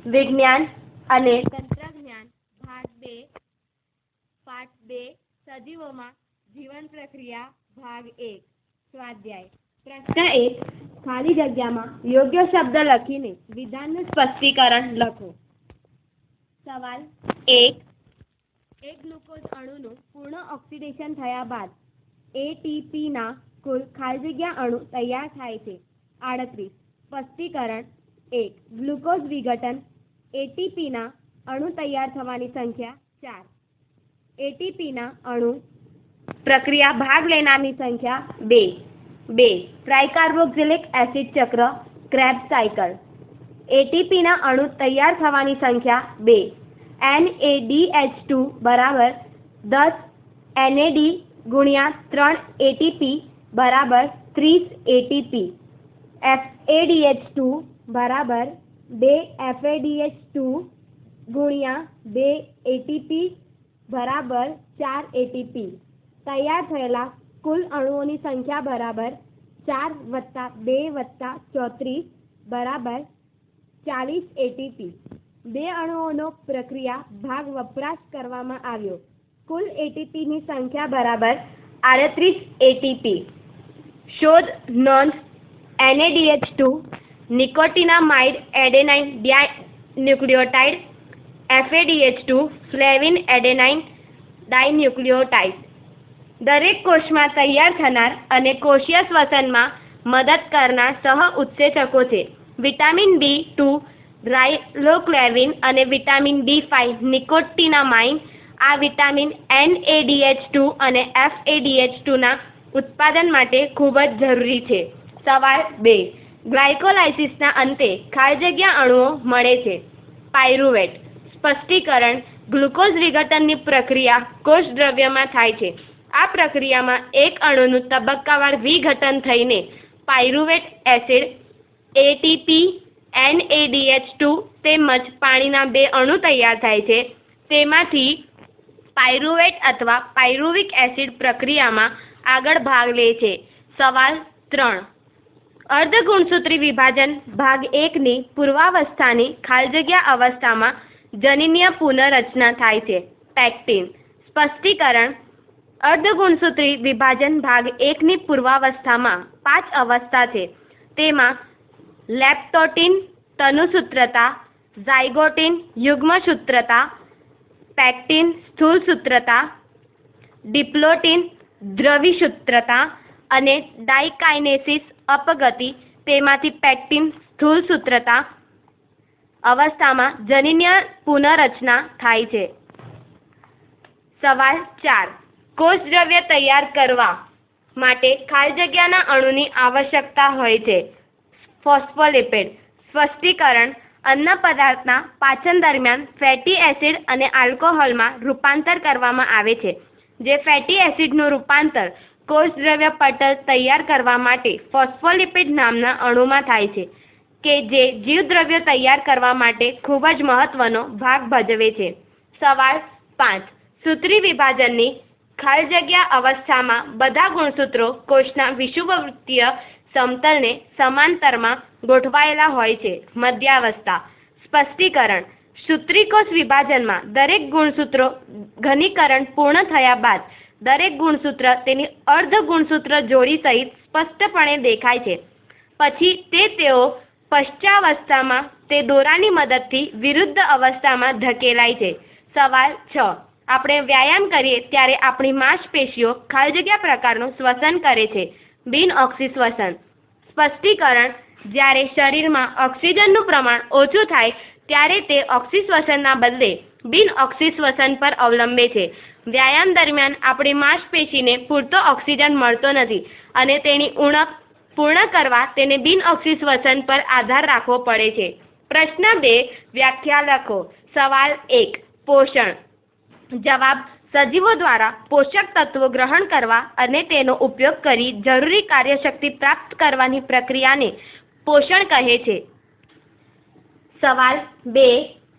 વિજ્ઞાન અને તંત્રજ્ઞાન ભાગ 2 પાઠ 2 સજીવોમાં જીવન પ્રક્રિયા ભાગ 1 સ્વાધ્યાય પ્રશ્ન 1 ખાલી જગ્યામાં યોગ્ય શબ્દ લખીને વિધાનનું સ્પષ્ટીકરણ લખો. સવાલ 1 એક ગ્લુકોઝ અણુનું પૂર્ણ ઓક્સિડેશન થયા બાદ એટીપીના કુલ ખાલી જગ્યા અણુ તૈયાર થાય છે 38. સ્પષ્ટીકરણ 1 ગ્લુકોઝ વિઘટન એટીપીના અણુ તૈયાર થવાની સંખ્યા 4. એટીપીના અણુ પ્રક્રિયા ભાગ લેનારની સંખ્યા 2. ટ્રાઇકાર્બોક્સિલિક એસિડ ચક્ર ક્રેબ્સ સાયકલ. એટીપીના અણુ તૈયાર થવાની સંખ્યા 2. NADH2 બરાબર 10 NAD ગુણ્યા 3 ATP બરાબર 30 ATP. FADH2 બરાબર 2 FADH2 ગુણ્યા 2 ATP બરાબર 4 ATP. તૈયાર થયેલા કુલ અણુઓની સંખ્યા બરાબર 4 + 2 + 34 બરાબર 40 ATP. બે અણુઓનો પ્રક્રિયા ભાગ વપરાશ કરવામાં આવ્યો. કુલ ATPની સંખ્યા બરાબર 38 ATP. શોધ નોંધ NADH2 નિકોટિનામાઇડ એડેનાઇન ડાઇન્યુક્લિયોટાઇડ FADH2 ફ્લેવિન એડેનાઇન ડાઇન્યુક્લિયોટાઇડ. દરેક કોષમાં તૈયાર થનાર અને કોષીય શ્વસનમાં મદદ કરનાર સહ ઉત્સેચકો છે. વિટામિન B2 રાઇબોફ્લેવિન અને વિટામિન B5 નિકોટિનામાઇન. આ વિટામિન NADH2 અને FADH2ના ઉત્પાદન માટે ખૂબ જ જરૂરી છે. સવાલ 2 ગ્લાયકોલાઇસિસના અંતે ખાલી જગ્યા અણુઓ મળે છે. પાયરુવેટ. સ્પષ્ટીકરણ ગ્લુકોઝ વિઘટનની પ્રક્રિયા કોષદ્રવ્યમાં થાય છે. આ પ્રક્રિયામાં એક અણુનું તબક્કાવાર વિઘટન થઈને પાયરુવેટ એસિડ ATP NADH2 તેમજ પાણીના 2 અણુ તૈયાર થાય છે. તેમાંથી પાયરુવેટ અથવા પાયરુવિક એસિડ પ્રક્રિયામાં આગળ ભાગ લે છે. સવાલ 3 અર્ધગુણસૂત્રી વિભાજન ભાગ 1ની પૂર્વાવસ્થાની ખાલી જગ્યા અવસ્થામાં જનીનીય પુનઃરચના થાય છે. પેક્ટિન. સ્પષ્ટીકરણ અર્ધગુણસૂત્રી વિભાજન ભાગ 1ની પૂર્વાવસ્થામાં 5 અવસ્થા છે. તેમાં લેપ્ટોટીન તનુસૂત્રતા, ઝાયગોટીન યુગ્મસૂત્રતા, પેક્ટિન સ્થૂળસૂત્રતા, ડિપ્લોટીન દ્રવિસૂત્રતા અને ડાયકાઇનેસિસ અપગતિ. તેમાંથી પેક્ટિન સ્થૂળસૂત્રતા અવસ્થામાં જનીનીય પુનઃરચના થાય છે. સવાલ 4 કોષદ્રવ્ય તૈયાર કરવા માટે ખાલી જગ્યાના અણુની આવશ્યકતા હોય છે. ફોસ્ફોલિપિડ. સ્પષ્ટીકરણ અન્ન પદાર્થના પાચન દરમિયાન ફેટી એસિડ અને આલ્કોહોલમાં રૂપાંતર કરવામાં આવે છે. જે ફેટી એસિડનું રૂપાંતર કોષદ્રવ્ય પટલ તૈયાર કરવા માટે ફોસ્ફોલિપિડ નામના અણુમાં થાય છે કે જે જીવદ્રવ્ય તૈયાર કરવા માટે ખૂબ જ મહત્વનો ભાગ ભજવે છે. સવાલ 5 સૂત્રી વિભાજનની ખાલી જગ્યા અવસ્થામાં બધા ગુણસૂત્રો કોષના વિષુવવૃત્તીય સમતલને સમાંતરમાં ગોઠવાયેલા હોય છે. મધ્યાવસ્થા. સ્પષ્ટીકરણ સૂત્રીકોષ વિભાજનમાં દરેક ગુણસૂત્રો ઘનીકરણ પૂર્ણ થયા બાદ દરેક ગુણસૂત્ર તેની અર્ધગુણસૂત્ર જોડી સહિત સ્પષ્ટપણે દેખાય છે. પછી તેઓ પશ્ચાવસ્થામાં તે દોરાની મદદથી વિરુદ્ધ અવસ્થામાં ધકેલાય છે. સવાલ 6 આપણે વ્યાયામ કરીએ ત્યારે આપણી માંસપેશીઓ ખાલી જગ્યા પ્રકારનું શ્વસન કરે છે. બિનઓક્સી શ્વસન. સ્પષ્ટીકરણ જ્યારે શરીરમાં ઓક્સિજનનું પ્રમાણ ઓછું થાય ત્યારે તે ઓક્સી શ્વસનના બદલે બિનઓક્સી શ્વસન પર અવલંબે છે. વ્યાયામ દરમિયાન આપણી માંસપેશીને પૂરતો ઓક્સિજન મળતો નથી અને તેની ઉણપ પૂર્ણ કરવા તેને બિનઓક્સી શ્વસન પર આધાર રાખવો પડે છે. પ્રશ્ન 2 વ્યાખ્યા લખો. સવાલ 1 પોષણ. જવાબ સજીવો દ્વારા પોષક તત્વો ગ્રહણ કરવા અને તેનો ઉપયોગ કરી જરૂરી કાર્યશક્તિ પ્રાપ્ત કરવાની પ્રક્રિયાને પોષણ કહે છે. સવાલ 2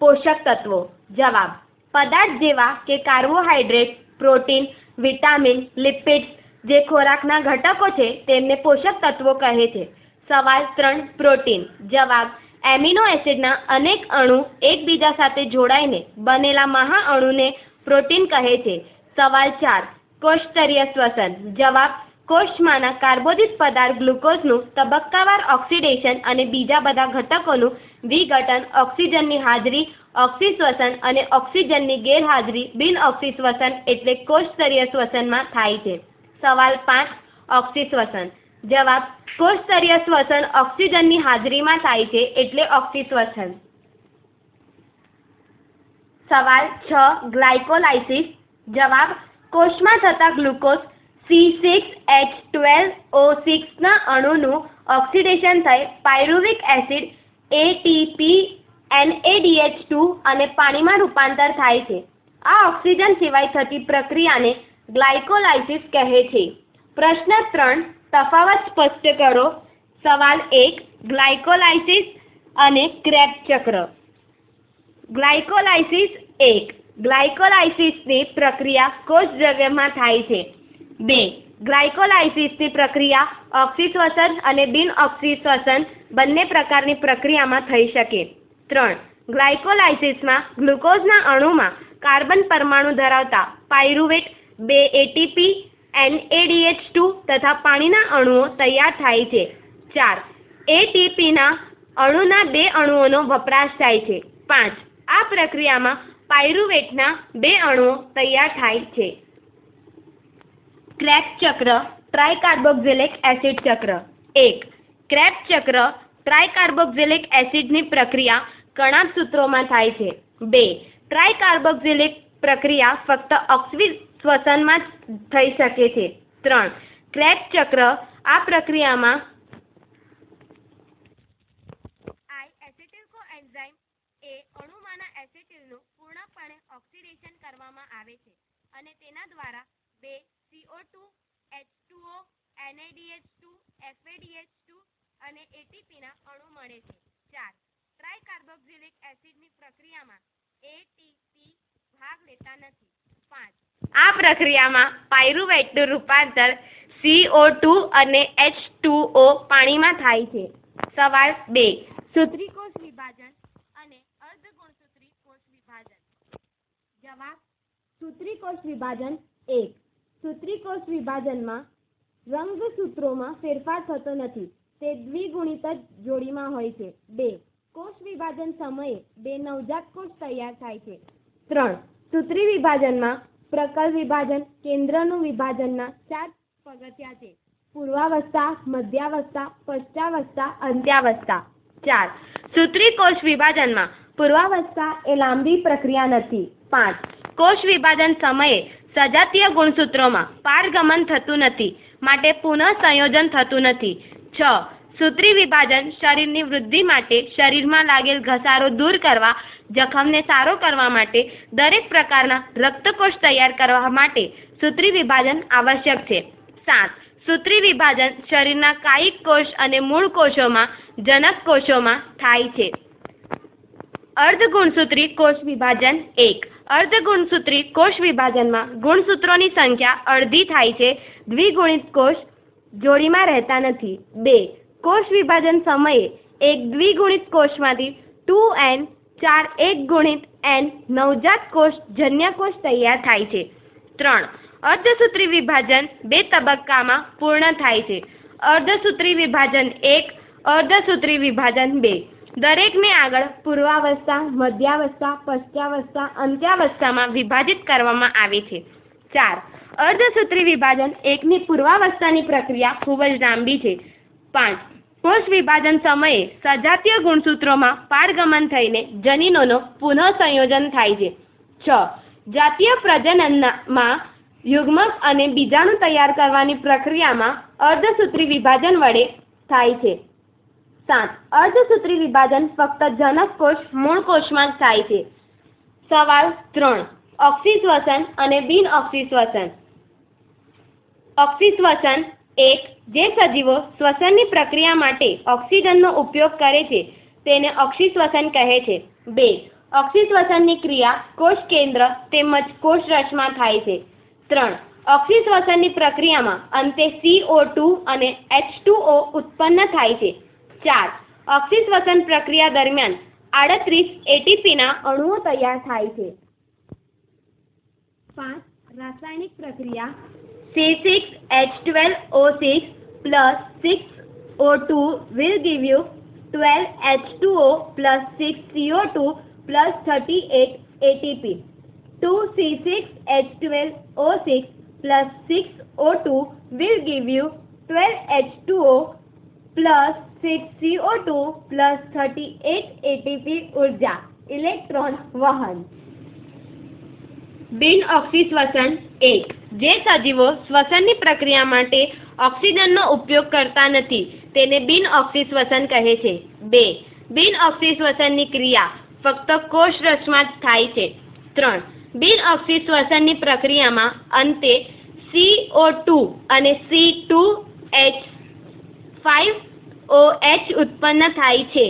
પોષક તત્વો. જવાબ પદાર્થ જેવા કે કાર્બોહાઈડ્રેટ, પ્રોટીન, વિટામિન, લિપિડ્સ જે ખોરાકના ઘટકો છે તેમને પોષક તત્વો કહે છે. સવાલ 3 પ્રોટીન. જવાબ એમિનો એસિડના અનેક અણુ એકબીજા સાથે જોડાઈને બનેલા મહાઅણુને પ્રોટીન કહે છે. સવાલ 4. કોષસ્તરીય શ્વસન. જવાબ: કોષમાંના કાર્બોદિત પદાર્થ ગ્લુકોઝનું તબક્કાવાર ઓક્સિડેશન અને બીજા બધા ઘટકોનું વિઘટન ઓક્સિજનની હાજરી, ઓક્સિશ્વસન અને ઓક્સિજનની ગેરહાજરી બિનઓક્સિશ્વસન એટલે કોષસ્તરીય શ્વસનમાં થાય છે. સવાલ 5. ઓક્સિશ્વસન. જવાબ: કોષસ્તરીય શ્વસન ઓક્સિજનની હાજરીમાં થાય છે એટલે ઓક્સિશ્વસન. સવાલ 6. ગ્લાયકોલાઇસિસ. જવાબ: કોષમાં થતા ગ્લુકોઝ C6H12O6 ના અણુનું ઓક્સિડેશન થઈ પાયરુવિક એસિડ ATP NADH2 અને પાણીમાં રૂપાંતર થાય છે. આ ઓક્સિજન સિવાય થતી પ્રક્રિયાને ગ્લાયકોલાઇસિસ કહે છે. પ્રશ્ન 3. તફાવત સ્પષ્ટ કરો. સવાલ 1. ગ્લાયકોલાઇસિસ અને ક્રેબ્સ ચક્ર. ગ્લાયકોલાઇસિસ 1. ગ્લાયકોલાઇસિસની પ્રક્રિયા કોષદ્રવ્યમાં થાય છે. 2. ગ્લાયકોલાઇસિસની પ્રક્રિયા ઓક્સિશ્વસન અને બિનઓક્સિશ્વસન બંને પ્રકારની પ્રક્રિયામાં થઈ શકે. 3. ગ્લાયકોલાઇસિસમાં ગ્લુકોઝના અણુમાં કાર્બન પરમાણુ ધરાવતા પાયરુવેટ, 2 ATP NADH2 તથા પાણીના અણુઓ તૈયાર થાય છે. 4. ATPના અણુના 2 અણુઓનો વપરાશ થાય છે. 5. આ પ્રક્રિયામાં પાયરુવેટના 2 અણુઓ તૈયાર થાય છે. ક્રેબ્સ ચક્ર ટ્રાયકાર્બોક્સિલિક એસિડ ચક્ર. 1. ક્રેબ્સ ચક્ર ટ્રાયકાર્બોક્સિલિક એસિડની પ્રક્રિયા કણાભસૂત્રોમાં થાય છે. 2. ટ્રાયકાર્બોક્સિલિક પ્રક્રિયા ફક્ત ઓક્સિશ્વસનમાં જ થઈ શકે છે. 3. ક્રેબ્સ ચક્ર આ પ્રક્રિયામાં એસિટિલકોએન્ઝાઇમ એ અણુમાંના એસિટિલનું પૂર્ણપણે ઓક્સિડેશન કરવામાં આવે છે અને તેના દ્વારા 2 CO2 H2O NADH2 FADH2 અને ATPના અણુ મળે છે. 4. ટ્રાયકાર્બોક્સિલિક એસિડની પ્રક્રિયામાં ATP ભાગ લેતા નથી. 5. આ પ્રક્રિયામાં પાયરુવેટનું રૂપાંતર CO2 અને H2O પાણીમાં થાય છે. સવાલ 2. સૂત્રી કોષ વિભાજન અને અર્ધગુણસૂત્રી કોષ વિભાજન. જવાબ: સૂત્રી કોષ વિભાજન 1. સૂત્રી કોષ વિભાજનમાં રંગસૂત્રોમાં ફેરફાર થતો નથી. તે દ્વિગુણિત જ જોડીમાં હોય છે. 2. કોષ વિભાજન સમયે 2 નવજાત કોષ તૈયાર થાય છે. 3. સૂત્રી વિભાજનમાં પ્રકલ વિભાજન, કેન્દ્રનું વિભાજનના 4 પગથિયા છે. પૂર્વાવસ્થા, મધ્યાવસ્થા, પશ્ચાવસ્થા, અંત્યાવસ્થા. 4. સૂત્રી કોષ વિભાજનમાં પૂર્વાવસ્થા એ લાંબી પ્રક્રિયા નથી. 5. કોષ વિભાજન સમયે સજાતીય ગુણસૂત્રોમાં પારગમન થતું નથી, માટે પુનઃસંયોજન થતું નથી. 6. સૂત્રી વિભાજન શરીરની વૃદ્ધિ માટે, શરીરમાં લાગેલ ઘસારો દૂર કરવા, જખમને સારો કરવા માટે, દરેક પ્રકારના રક્તકોષ તૈયાર કરવા માટે સૂત્રી વિભાજન આવશ્યક છે. 7. સૂત્રી વિભાજન શરીરના કાયિક કોષ અને મૂળ કોષોમાં, જનક કોષોમાં થાય છે. અર્ધગુણસૂત્રી કોષ વિભાજન 1. અર્ધગુણસૂત્રી કોષ વિભાજનમાં ગુણસૂત્રોની સંખ્યા અડધી થાય છે. દ્વિગુણિત કોષ જોડીમાં રહેતા નથી. 2. કોષ વિભાજન સમયે એક દ્વિગુણિત કોષમાંથી 2n 4 એક ગુણિત n નવજાત કોષ જન્ય કોષ તૈયાર થાય છે. 3. અર્ધસૂત્રી વિભાજન 2 તબક્કામાં પૂર્ણ થાય છે. અર્ધસૂત્રી વિભાજન 1, અર્ધસૂત્રી વિભાજન 2. દરેકને આગળ પૂર્વાવસ્થા, મધ્યાવસ્થા, પશ્ચાવસ્થા, અંત્યાવસ્થામાં વિભાજિત કરવામાં આવે છે. 4. અર્ધસૂત્રી વિભાજન 1ની પૂર્વાવસ્થાની પ્રક્રિયા ખૂબ જ લાંબી છે. 5. કોષ વિભાજન સમયે સજાતીય ગુણસૂત્રોમાં પારગમન થઈને જનીનોનો પુનઃસંયોજન થાય છે. 6. જાતીય પ્રજનનમાં યુગ્મક અને બીજાણુ તૈયાર કરવાની પ્રક્રિયામાં અર્ધસૂત્રી વિભાજન વડે થાય છે. 7. અર્ધસૂત્રી વિભાજન ફક્ત જનક કોષ મૂળ કોષમાં જ થાય છે. સવાલ 3. ઓક્સિશ્વસન અને બિનઓક્સિશ્વસન. ઓક્સિશ્વસન 1. જે સજીવો શ્વસનની પ્રક્રિયા માટે ઓક્સિજનનો ઉપયોગ કરે છે તેને ઓક્સિશ્વસન કહે છે. 2. ઓક્સિશ્વસનની ક્રિયા કોષ કેન્દ્ર તેમજ કોષરસમાં થાય છે. 3. ઓક્સિશ્વસનની પ્રક્રિયામાં અંતે CO2 અને H2O ઉત્પન્ન થાય છે. 4. ઓક્સિશ્વસન પ્રક્રિયા દરમિયાન 38 એટીપીના અણુઓ તૈયાર થાય છે. 5. રાસાયણિક પ્રક્રિયા C6H12O6 plus 6O2 will give you 12H2O plus 6CO2 plus 38 ATP. 2C6H12O6 plus 6O2 will give you 12H2O plus 6CO2 plus 38 ATP ऊर्जा इलेक्ट्रॉन वहन. બિન ઓક્સિશ્વસન 1. જે સજીવો શ્વસનની પ્રક્રિયા માટે ઓક્સિજનનો ઉપયોગ કરતા નથી તેને બિન ઓક્સિશ્વસન કહે છે. 2. બિન ઓક્સિશ્વસનની ક્રિયા ફક્ત કોષરસમાં જ થાય છે. 3. બિન ઓક્સિશ્વસનની પ્રક્રિયામાં અંતે CO2 અને C2H5OH ઉત્પન્ન થાય છે.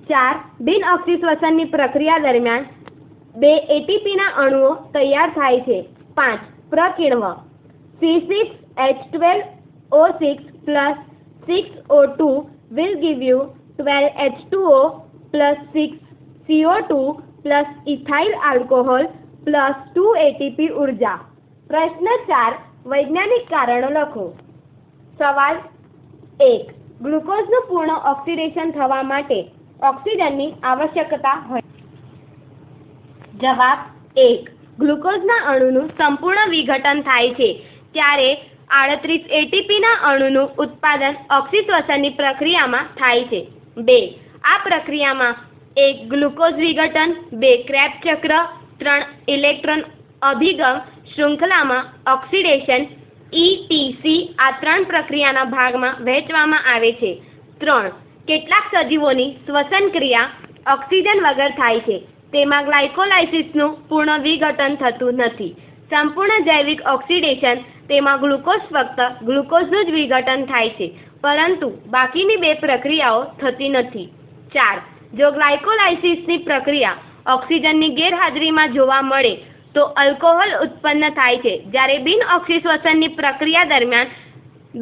4. બિન ઓક્સિશ્વસનની પ્રક્રિયા દરમિયાન 2 એટીપીના અણુઓ તૈયાર થાય છે. 5. પ્રકિણવ C6H12O6 plus 6O2 will give you 12H2O plus 6CO2 plus ethyl alcohol plus 2 ATP ऊर्जा. प्रश्न 4. वैज्ञानिक कारणो लखो. सवाल 1. ग्लूकोजનું પૂર્ણ ઓક્સિડેશન થવા માટે ઓક્સિજનની આવશ્યકતા હોય. જવાબ 1. ગ્લુકોઝના અણુનું સંપૂર્ણ વિઘટન થાય છે ત્યારે 38 એટીપીના અણુનું ઉત્પાદન ઓક્સિશ્વસનની પ્રક્રિયામાં થાય છે. 2. આ પ્રક્રિયામાં 1 ગ્લુકોઝ વિઘટન, 2 ક્રેબ્સ ચક્ર, 3 ઇલેક્ટ્રોન અભિગમ શૃંખલામાં ઓક્સિડેશન ETC આ 3 પ્રક્રિયાના ભાગમાં વહેંચવામાં આવે છે. 3. કેટલાક સજીવોની શ્વસન ક્રિયા ઓક્સિજન વગર થાય છે. તેમાં ગ્લાયકોલાઇસિસનું પૂર્ણ વિઘટન થતું નથી. સંપૂર્ણ જૈવિક ઓક્સિડેશન તેમાં ગ્લુકોઝ ફક્ત ગ્લુકોઝનું જ વિઘટન થાય છે પરંતુ બાકીની 2 પ્રક્રિયાઓ થતી નથી. 4. જો ગ્લાયકોલાઇસિસની પ્રક્રિયા ઓક્સિજનની ગેરહાજરીમાં જોવા મળે તો આલ્કોહોલ ઉત્પન્ન થાય છે જ્યારે બિન ઓક્સિશ્વસનની પ્રક્રિયા દરમિયાન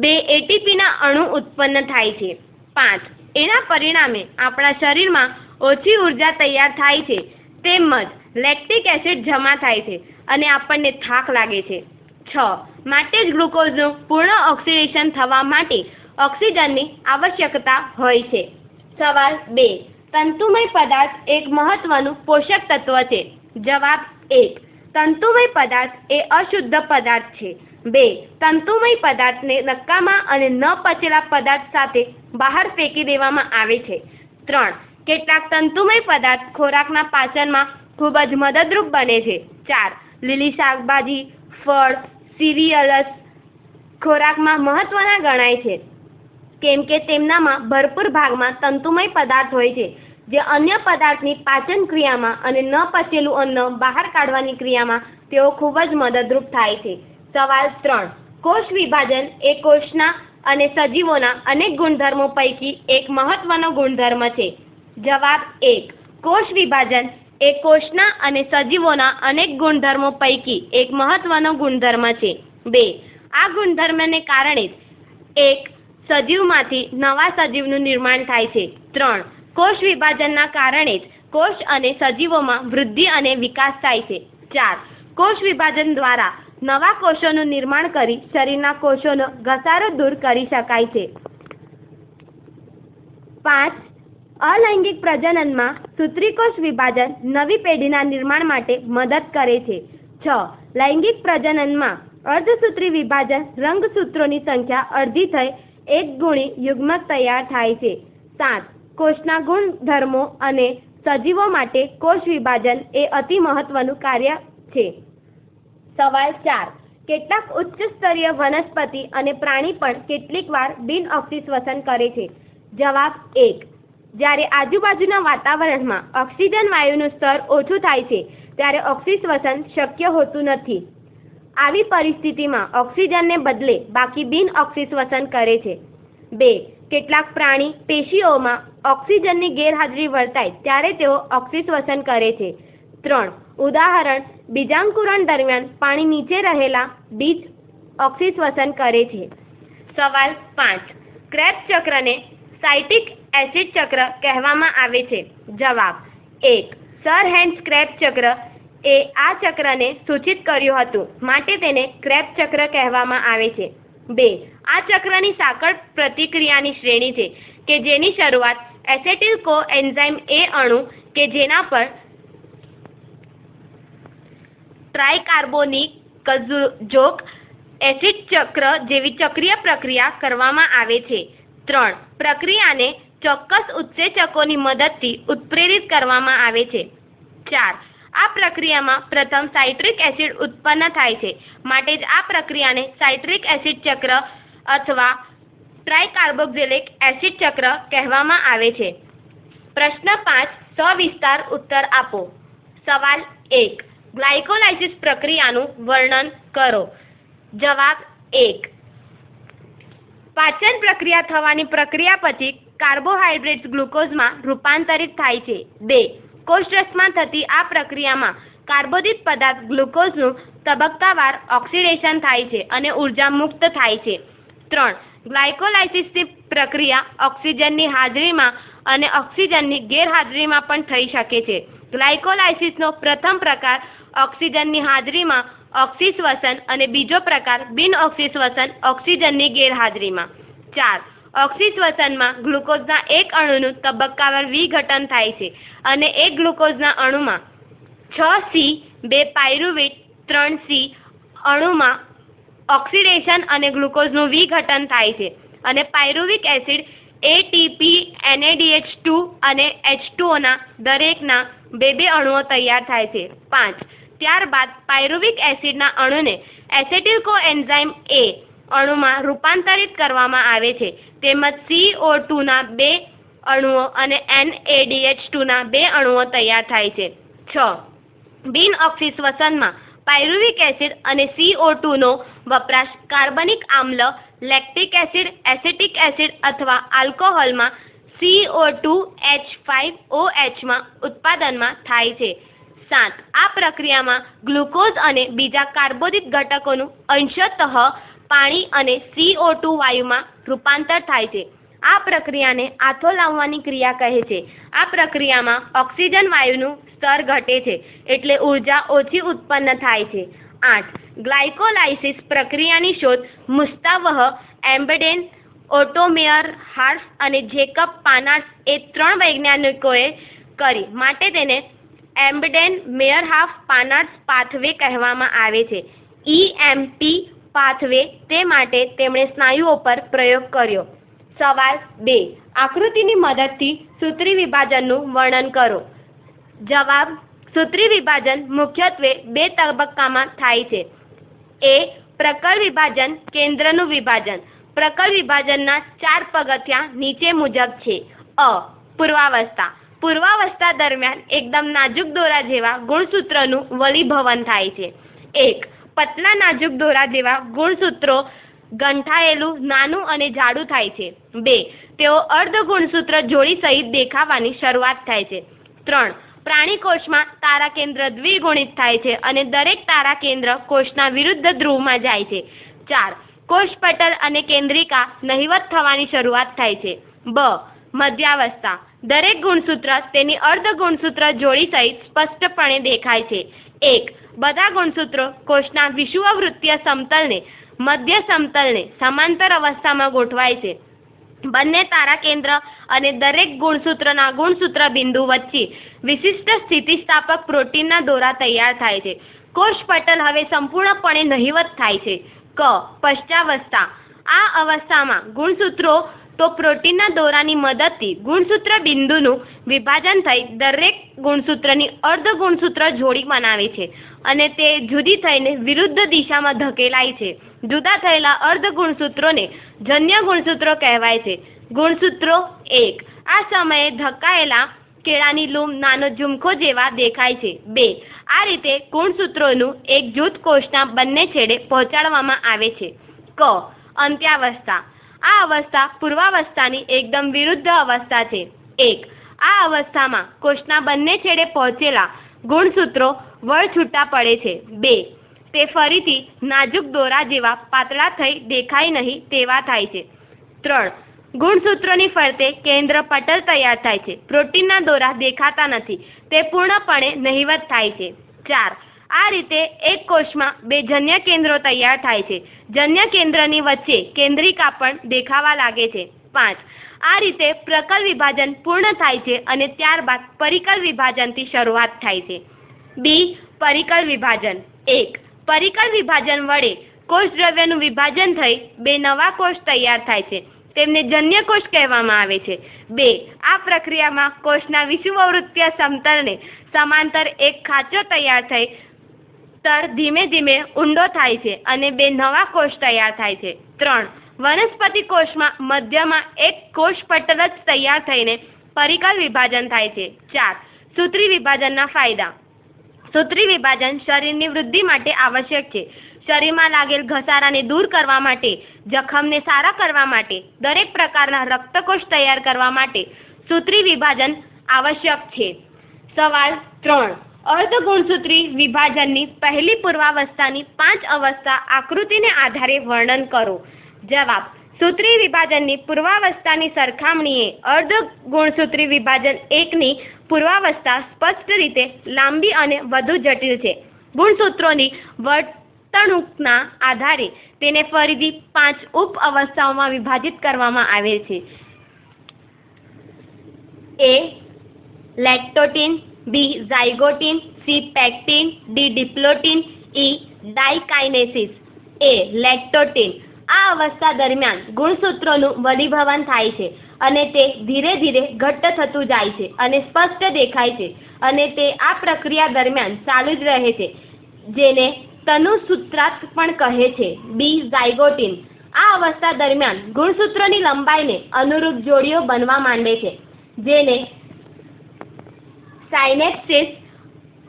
2 એટીપીના અણુ ઉત્પન્ન થાય છે. 5. એના પરિણામે આપણા શરીરમાં ઓછી ઉર્જા તૈયાર થાય છે તેમજ લેક્ટિક એસિડ જમા થાય છે અને આપણને થાક લાગે છે. 6. માટે જ ગ્લુકોઝનું પૂર્ણ ઓક્સિડેશન થવા માટે ઓક્સિજનની આવશ્યકતા હોય છે. સવાલ 2. તંતુમય પદાર્થ એક મહત્વનું પોષક તત્વ છે. જવાબ 1. તંતુમય પદાર્થ એ અશુદ્ધ પદાર્થ છે. 2. તંતુમય પદાર્થને નકામા અને ન પચેલા પદાર્થ સાથે બહાર ફેંકી દેવામાં આવે છે. 3. કેટલાક તંતુમય પદાર્થ ખોરાકના પાચનમાં ખૂબ જ મદદરૂપ બને છે. 4. લીલી શાકભાજી, ફળ, સિરિયલ્સ ખોરાકમાં મહત્વના ગણાય છે કેમ કે તેમનામાં ભરપૂર ભાગમાં તંતુમય પદાર્થ હોય છે જે અન્ય પદાર્થની પાચન ક્રિયામાં અને ન પચેલું અન્ન બહાર કાઢવાની ક્રિયામાં તેઓ ખૂબ જ મદદરૂપ થાય છે. સવાલ 3. કોષ વિભાજન એ કોષના અને સજીવોના અનેક ગુણધર્મો પૈકી એક મહત્વનો ગુણધર્મ છે. જવાબ 1. કોષ વિભાજન એ કોષના અને સજીવોના અનેક ગુણધર્મો પૈકી એક મહત્વનો ગુણધર્મ છે. 2. આ ગુણધર્મને કારણે એક સજીવમાંથી નવા સજીવનું નિર્માણ થાય છે. 3. કોષ વિભાજનના કારણે જ કોષ અને સજીવોમાં વૃદ્ધિ અને વિકાસ થાય છે. 4. કોષ વિભાજન દ્વારા નવા કોષોનું નિર્માણ કરી શરીરના કોષોનો ઘસારો દૂર કરી શકાય છે. 5. અલૈંગિક પ્રજનનમાં સૂત્રીકોષ વિભાજન નવી પેઢીના નિર્માણ માટે મદદ કરે છે. 6. લૈંગિક પ્રજનનમાં અર્ધસૂત્રી વિભાજન રંગસૂત્રોની સંખ્યા અડધી થઈ એક ગુણી યુગ્મક તૈયાર થાય છે. 7. કોષના ગુણધર્મો અને સજીવો માટે કોષ વિભાજન એ અતિ મહત્વનું કાર્ય છે. સવાલ 4. કેટલાક ઉચ્ચ સ્તરીય વનસ્પતિ અને પ્રાણી પણ કેટલીક વાર બિન ઓક્સિશ્વસન કરે છે. જવાબ 1. જ્યારે આજુબાજુના વાતાવરણમાં ઓક્સિજન વાયુનું સ્તર ઓછું થાય છે ત્યારે ઓક્સિશ્વસન શક્ય હોતું નથી. આવી પરિસ્થિતિમાં ઓક્સિજનને બદલે બાકી બિન ઓક્સિશ્વસન કરે છે. 2. કેટલાક પ્રાણી પેશીઓમાં ઓક્સિજનની ગેરહાજરી વર્તાય ત્યારે તેઓ ઓક્સિશ્વસન કરે છે. 3. ઉદાહરણ બીજાંકુરણ દરમિયાન પાણી નીચે રહેલા બીજ ઓક્સિશ્વસન કરે છે. સવાલ 5. ક્રેબ્સ ચક્રને સાઇટ્રિક એસિડ ચક્ર કહેવામાં આવે છે? જવાબ: 1. સર હેન્ડ ક્રેબ ચક્ર એ આ ચક્રને સૂચિત કર્યું હતું, માટે તેને ક્રેબ ચક્ર કહેવામાં આવે છે. 2. આ ચક્રની સાંકળ પ્રતિક્રિયાની શ્રેણી છે કે જેની શરૂઆત એસેટિલ કોએન્ઝાઇમ એ અણુ કે જેના પર ટ્રાઇકાર્બોનિક જોક એસિડ ચક્ર જેવી ચક્રીય પ્રક્રિયા કરવામાં આવે છે. 3. પ્રક્રિયાને ચોક્કસ ઉત્સેચકોની મદદથી ઉત્પ્રેરિત કરવામાં આવે છે. 4. આ પ્રક્રિયામાં પ્રથમ સાઇટ્રિક એસિડ ઉત્પન્ન થાય છે, માટે જ આ પ્રક્રિયાને સાઇટ્રિક એસિડ ચક્ર અથવા ટ્રાઇકાર્બોક્સિલિક એસિડ ચક્ર કહેવામાં આવે છે. પ્રશ્ન 5. સવિસ્તાર ઉત્તર આપો. સવાલ 1. ગ્લાયકોલાઇસિસ પ્રક્રિયાનું વર્ણન કરો. જવાબ: 1. પાચન પ્રક્રિયા થવાની પ્રક્રિયા પછી કાર્બોહાઈડ્રેટ્સ ગ્લુકોઝમાં રૂપાંતરિત થાય છે. 2. કોષરસમાં થતી આ પ્રક્રિયામાં કાર્બોદિત પદાર્થ ગ્લુકોઝનું તબક્કાવાર ઓક્સિડેશન થાય છે અને ઉર્જા મુક્ત થાય છે. 3. ગ્લાયકોલાઇસિસની પ્રક્રિયા ઓક્સિજનની હાજરીમાં અને ઓક્સિજનની ગેરહાજરીમાં પણ થઈ શકે છે. ગ્લાયકોલાઇસિસનો પ્રથમ પ્રકાર ઓક્સિજનની હાજરીમાં ઓક્સિશ્વસન અને બીજો પ્રકાર બિનઓક્સિશ્વસન ઓક્સિજનની ગેરહાજરીમાં. 4. ઓક્સિશ્વસનમાં ગ્લુકોઝના એક અણુનું તબક્કાવાર વિઘટન થાય છે અને એક ગ્લુકોઝના અણુમાં 6C 2 પાયરુવેટ 3C અણુમાં ઓક્સિડેશન અને ગ્લુકોઝનું વિઘટન થાય છે અને પાયરુવિક એસિડ ATP NADH2 અને H2O દરેકના 2 અણુઓ તૈયાર થાય છે. 5. ત્યારબાદ પાયરુવિક એસિડના અણુને એસેટિલ કોએન્ઝાઇમ A અણુમાં રૂપાંતરિત કરવામાં આવે છે, તેમજ CO2ના 2 અણુઓ અને NADH2ના 2 અણુઓ તૈયાર થાય છે. 6. બિનઓક્સિશ્વસનમાં પાયરુવિક એસિડ અને CO2નો વપરાશ કાર્બનિક આમ્લ, લેક્ટિક એસિડ, એસિટિક એસિડ અથવા આલ્કોહોલમાં CO2H5OH ઉત્પાદનમાં થાય છે. 7. આ પ્રક્રિયામાં ગ્લુકોઝ અને બીજા કાર્બોદિત ઘટકોનું અંશતઃ પાણી અને CO2 વાયુમાં રૂપાંતર થાય છે. આ પ્રક્રિયાને આથો લાવવાની ક્રિયા કહે છે. આ પ્રક્રિયામાં ઓક્સિજન વાયુનું સ્તર ઘટે છે, એટલે ઉર્જા ઓછી ઉત્પન્ન થાય છે. 8. ગ્લાયકોલાઇસિસ પ્રક્રિયાની શોધ મુસ્તાવહ એમ્બેડેન, ઓટો મેયરહાર્ફ અને જેકબ પાનાર્સ એ 3 વૈજ્ઞાનિકોએ કરી, માટે તેને એમ્બેડેન-મેયરહાર્ફ પાનાર્સ પાથવે કહેવામાં આવે છે. EMP પાથવે તે માટે તેમણે સ્નાયુઓ પર પ્રયોગ કર્યો. સવાલ 2. આકૃતિની મદદથી સૂત્રી વિભાજનનું વર્ણન કરો. જવાબ: સૂત્રી વિભાજન મુખ્યત્વે 2 તબક્કામાં થાય છે. A. પ્રકળ વિભાજન, કેન્દ્રનું વિભાજન. પ્રકળ વિભાજનના 4 પગથિયાં નીચે મુજબ છે. અ. પૂર્વાવસ્થા. પૂર્વાવસ્થા દરમિયાન એકદમ નાજુક દોરા જેવા ગુણસૂત્રનું વલીભવન થાય છે. 1. પતલા નાજુક દોરા જેવા ગુણસૂત્રો ગંઠાયેલું નાનું અને જાડું થાય છે. 2. તેઓ અર્ધ ગુણસૂત્ર જોડી સહિત દેખાવાની શરૂઆત થાય છે. 3. પ્રાણી કોષમાં તારા કેન્દ્ર દ્વિગુણિત થાય છે અને દરેક તારા કેન્દ્ર કોષના વિરુદ્ધ ધ્રુવમાં જાય છે. 4. કોષ પટલ અને કેન્દ્રિકા નહિવત થવાની શરૂઆત થાય છે. બ. મધ્યાવસ્થા. દરેક ગુણસૂત્ર તેની અર્ધ ગુણસૂત્ર જોડી સહિત સ્પષ્ટપણે દેખાય છે. 1. બધા ગુણસૂત્રો કોષના વિષુવવૃત્તીય સમતલને મધ્ય સમતલને સમાંતર અવસ્થામાં ગોઠવાય છે. બંને તારા કેન્દ્ર અને દરેક ગુણસૂત્રના ગુણસૂત્ર બિંદુ વચ્ચે વિશિષ્ટ સ્થિતિસ્થાપક પ્રોટીનના દોરા તૈયાર થાય છે. કોષ પટલ હવે સંપૂર્ણપણે નહિવત થાય છે. ક. પશ્ચાવસ્થા. આ અવસ્થામાં ગુણસૂત્રો તો પ્રોટીનના દોરાની મદદથી ગુણસૂત્ર બિંદુનું વિભાજન થઈ દરેક ગુણસૂત્રની અર્ધ ગુણસૂત્ર જોડી બનાવે છે અને તે જુદી થઈને વિરુદ્ધ દિશામાં ધકેલાય છે. જુદા થયેલા અર્ધ ગુણસૂત્રોને જન્ય ગુણસૂત્રો કહેવાય છે. ગુણસૂત્રો 1. આ સમયે ધકાયેલા કેળાની લૂમ નાનો ઝુમખો જેવા દેખાય છે. 2. આ રીતે ગુણસૂત્રોનું એક જૂથ કોષના બંને છેડે પહોંચાડવામાં આવે છે. ક. અંત્યાવસ્થા. આ અવસ્થા પૂર્વાવસ્થાની એકદમ વિરુદ્ધ અવસ્થા છે. 1. આ અવસ્થામાં કોષના બંને છેડે પહોંચેલા ગુણસૂત્રો વળ છૂટા પડે છે. 2. તે ફરીથી નાજુક દોરા જેવા પાતળા થઈ દેખાય નહીં તેવા થાય છે. 3. ગુણસૂત્રોની ફરતે કેન્દ્ર પટલ તૈયાર થાય છે. પ્રોટીનના દોરા દેખાતા નથી, તે પૂર્ણપણે નહિવત થાય છે. 4. આ રીતે એક કોષમાં 2 જન્ય કેન્દ્રો તૈયાર થાય છે. જન્ય કેન્દ્રની વચ્ચે કેન્દ્રિકા પણ દેખાવા લાગે છે. 5. આ રીતે પ્રકલ વિભાજન પૂર્ણ થાય છે અને ત્યારબાદ પરિકલ વિભાજનથી શરૂઆત થાય છે. બી. પરિકલ વિભાજન. 1. પરિકલ વિભાજન વડે કોષદ્રવ્યનું વિભાજન થઈ 2 નવા કોષ તૈયાર થાય છે. તેમને જન્ય કોષ કહેવામાં આવે છે. 2. આ પ્રક્રિયામાં કોષના વિષુવવૃત્તીય સમતલને સમાંતર એક ખાંચો તૈયાર થઈ સ્તર ધીમે ધીમે ઊંડો થાય છે અને 2 નવા કોષ તૈયાર થાય છે. 3. વનસ્પતિ કોષમાં મધ્યમાં એક કોષ પટલ જ તૈયાર થઈને પરિકલ વિભાજન થાય છે. 4. સૂત્રી વિભાજનના ફાયદા. સૂત્રી વિભાજન શરીરની વૃદ્ધિ માટે આવશ્યક છે. શરીરમાં લાગેલ ઘસારાને દૂર કરવા માટે, જખમને સારા કરવા માટે, દરેક પ્રકારના રક્તકોષ તૈયાર કરવા માટે સૂત્રી વિભાજન આવશ્યક છે. સવાલ 3. અર્ધગુણસૂત્રી વિભાજનની પહેલી પૂર્વાવસ્થાની 5 અવસ્થા આકૃતિને આધારે વર્ણન કરો. જવાબ. સૂત્રી વિભાજનની પૂર્વાવસ્થાની સરખામણીએ અર્ધગુણસૂત્રી વિભાજન 1ની પૂર્વાવસ્થા સ્પષ્ટ રીતે લાંબી અને વધુ જટિલ છે. ગુણસૂત્રોની વર્તણૂકના આધારે તેને ફરીથી 5 ઉપ અવસ્થાઓમાં વિભાજિત કરવામાં આવે છે. A. લેક્ટોટીન, B. ઝાયગોટીન, C. Pectin, D. ડિપ્લોટીન, E. ડાયકાઇનેસિસ. A. લેક્ટોટીન. આ અવસ્થા દરમિયાન ગુણસૂત્રોનું વલીભવન થાય છે અને તે ધીરે ધીરે ઘટ્ટ થતું જાય છે અને સ્પષ્ટ દેખાય છે અને તે આ પ્રક્રિયા દરમિયાન ચાલુ જ રહે છે, જેને તનુસૂત્રાંત પણ કહે છે. B. ઝાયગોટીન. આ અવસ્થા દરમિયાન ગુણસૂત્રોની લંબાઈને અનુરૂપ જોડીઓ બનવા માંડે છે, જેને સાયનેપ્સિસ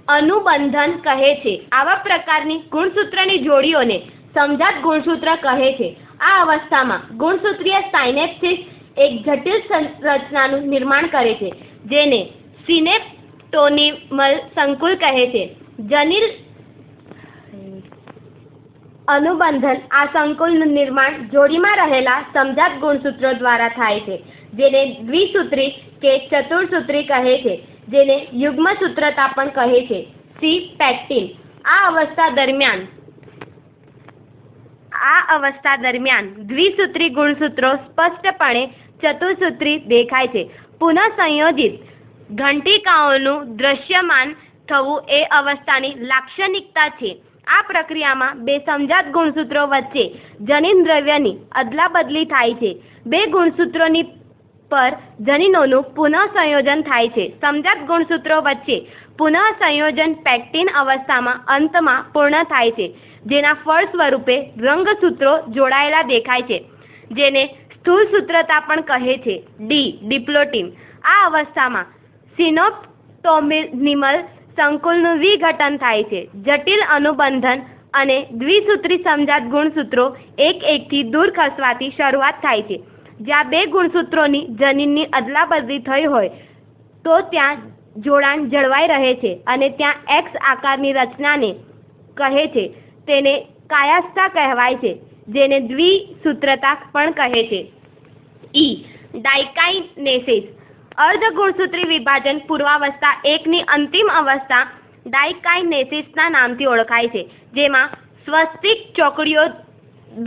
અનુબંધન કહે છે. આવા પ્રકારની ગુણસૂત્રની જોડીઓને સમજાત ગુણસૂત્ર કહે છે. આ અવસ્થામાં ગુણસૂત્રીય સાયનેપ્સિસ એક જટિલ રચનાનું નિર્માણ કરે છે, જેને સિનેપ્ટોનિમલ સંકુલ કહે છે. જનિલ અનુબંધન આ સંકુલનું નિર્માણ જોડીમાં રહેલા સમજાત ગુણસૂત્રો દ્વારા થાય છે, જેને દ્વિસૂત્રી કે ચતુર્સૂત્રી કહે છે, જેને યુગ્મસૂત્રતા પણ કહે છે. C. પેક્ટીન. આ અવસ્થા દરમિયાન દ્વિસૂત્રી ગુણસૂત્રો સ્પષ્ટપણે ચતુસૂત્રી દેખાય છે. પુનઃસંયોજિત ઘંટિકાઓનું દૃશ્યમાન થવું એ અવસ્થાની લાક્ષણિકતા છે. આ પ્રક્રિયામાં 2 સમજાત ગુણસૂત્રો વચ્ચે જનીન દ્રવ્યની અદલાબદલી થાય છે. 2 ગુણસૂત્રોની પર જનીનોનું પુનઃસંયોજન થાય છે. સમજાત ગુણસૂત્રો વચ્ચે પુનઃસંયોજન પેક્ટીન અવસ્થામાં અંતમાં પૂર્ણ થાય છે, જેના ફળ સ્વરૂપે રંગસૂત્રો જોડાયેલા દેખાય છે, જેને સ્થૂળસૂત્રતા પણ કહે છે. D. ડિપ્લોટીન. આ અવસ્થામાં સિનેપ્ટોનિમલ સંકુલનું વિઘટન થાય છે. જટિલ અનુબંધન અને દ્વિસૂત્રી સમજાત ગુણસૂત્રો એક એકથી દૂર ખસવાથી શરૂઆત થાય છે. જ્યાં 2 ગુણસૂત્રોની જનીનની અદલાબદલી થઈ હોય તો ત્યાં જોડાણ જળવાઈ રહે છે અને ત્યાં X આકારની રચનાને કહે છે, તેને કાયાસ્થા કહેવાય છે, જેને દ્વિસૂત્રતા પણ કહે છે. E. ડાયકાઇનેસિસ. અર્ધગુણસૂત્રી વિભાજન પૂર્વાવસ્થા 1ની અંતિમ અવસ્થા ડાયકાઇનેસિસના નામથી ઓળખાય છે, જેમાં સ્વસ્તિક ચોકડીઓ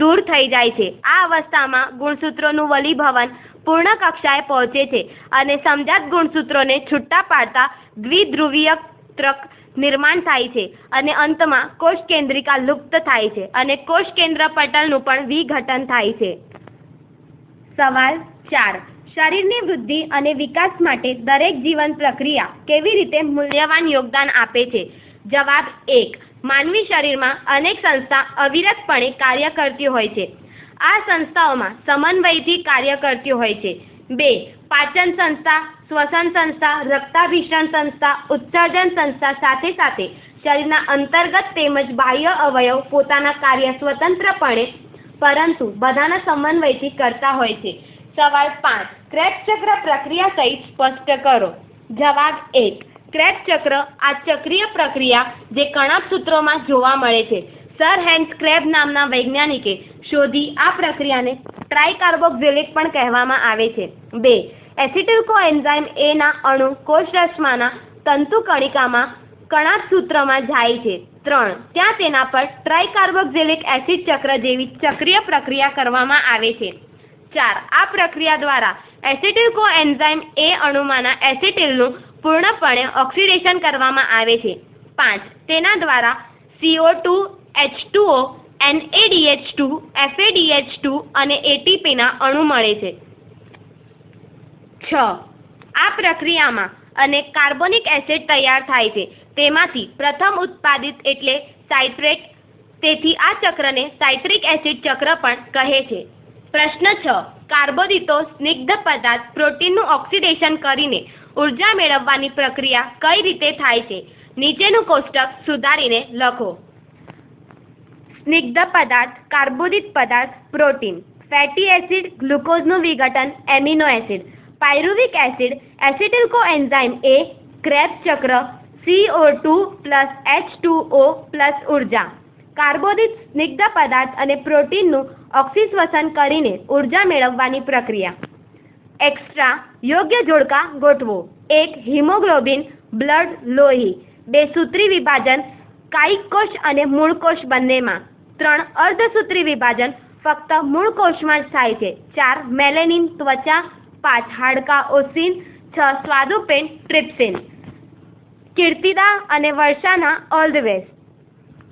દૂર થઈ જાય છે. આ અવસ્થામાં ગુણસૂત્રોનું વલીભવન પૂર્ણ કક્ષાએ પહોંચે છે અને સમજાત ગુણસૂત્રોને છૂટા પાડતા દ્વિધ્રુવીયક નિર્માણ થાય છે અને અંતમાં કોષ કેન્દ્રિકા લુપ્ત થાય છે અને કોષ કેન્દ્ર પટલનું પણ વિઘટન થાય છે. સવાલ 4. શરીરની વૃદ્ધિ અને વિકાસ માટે દરેક જીવન પ્રક્રિયા કેવી રીતે મૂલ્યવાન યોગદાન આપે છે? જવાબ 1. માનવી શરીરમાં અનેક સંસ્થા અવિરતપણે કાર્ય કરતી હોય છે. આ સંસ્થાઓમાં સમન્વયથી કાર્ય કરતી હોય છે. 2. પાચન સંસ્થા, શ્વસન સંસ્થા, રક્તાભિસરણ સંસ્થા, ઉત્સર્જન સંસ્થા સાથે સાથે શરીરના અંતર્ગત તેમજ બાહ્ય અવયવ પોતાના કાર્ય સ્વતંત્રપણે પરંતુ બધાના સમન્વયથી કરતા હોય છે. સવાલ 5. ક્રેબ્સ ચક્ર પ્રક્રિયા સહિત સ્પષ્ટ કરો. જવાબ 1. ક્રેબ્સ ચક્ર આ ચક્રીય પ્રક્રિયા જે કણાભ સૂત્રોમાં જોવા મળે છે. સર હેન્સ ક્રેબ નામના વૈજ્ઞાનિકે શોધી આ પ્રક્રિયાને ટ્રાઇકાર્બોક્સિલિક પણ કહેવામાં આવે છે. 2. એસિટિલ કોએન્ઝાઇમ એ ના અણુ કોષરસમાંના તંતુ કણિકામાં કણાક સૂત્રમાં જાય છે. 3. ત્યાં તેના પર ટ્રાઇકાર્બોક્સિલિક એસિડ ચક્ર જેવી ચક્રીય પ્રક્રિયા કરવામાં આવે છે. 4. આ પ્રક્રિયા દ્વારા એસિટિલ કોએન્ઝાઇમ એ અણુમાંના એસિટિલનું પૂર્ણપણે ઓક્સિડેશન કરવામાં આવે છે. 5. તેના દ્વારા CO2, H2O, NADH2, FADH2 અને ATPના અણુ મળે છે. 6. આ પ્રક્રિયામાં અનેક કાર્બોનિક એસિડ તૈયાર થાય છે. તેમાંથી પ્રથમ ઉત્પાદિત એટલે સાઇટ્રેટ. તેથી આ ચક્રને સાઇટ્રિક એસિડ ચક્ર પણ કહે છે. પ્રશ્ન 6. કાર્બોદિતો સ્નિગ્ધ પદાર્થ પ્રોટીનનું ઓક્સિડેશન કરીને ઉર્જા મેળવવાની પ્રક્રિયા કઈ રીતે થાય છે? નીચેનું કોષ્ટક સુધારીને લખો. સ્નિગ્ધ પદાર્થ, કાર્બોદિત પદાર્થ, પ્રોટીન, ફેટી એસિડ, ગ્લુકોઝનું વિઘટન, એમિનો એસિડ, પાયરુવિક એસિડ, એસિટિલ કોએન્ઝાઇમ એ, ક્રેબ્સ ચક્ર, CO2 + H2O + ઉર્જા. કાર્બોદિત, સ્નિગ્ધ પદાર્થ અને પ્રોટીનનું ઓક્સિશ્વસન કરીને ઉર્જા મેળવવાની પ્રક્રિયા. એક્સ્ટ્રા યોગ્ય જોડકા ગોઠવો. 1. હિમોગ્લોબિન, બ્લડ, લોહી. 2. સૂત્રી વિભાજન, કાયિક કોષ અને મૂળ કોષ બંનેમાં. 3. અર્ધસૂત્રી વિભાજન, ફક્ત મૂળ કોષમાં જ થાય છે. 4. મેલેનિન, ત્વચા. 5. હાડકાં, ઓસિન. 6. સ્વાદુપિંડ, ટ્રિપ્સિન. કીર્તિદા અને વર્ષાના ઓલ ધ બેસ્ટ.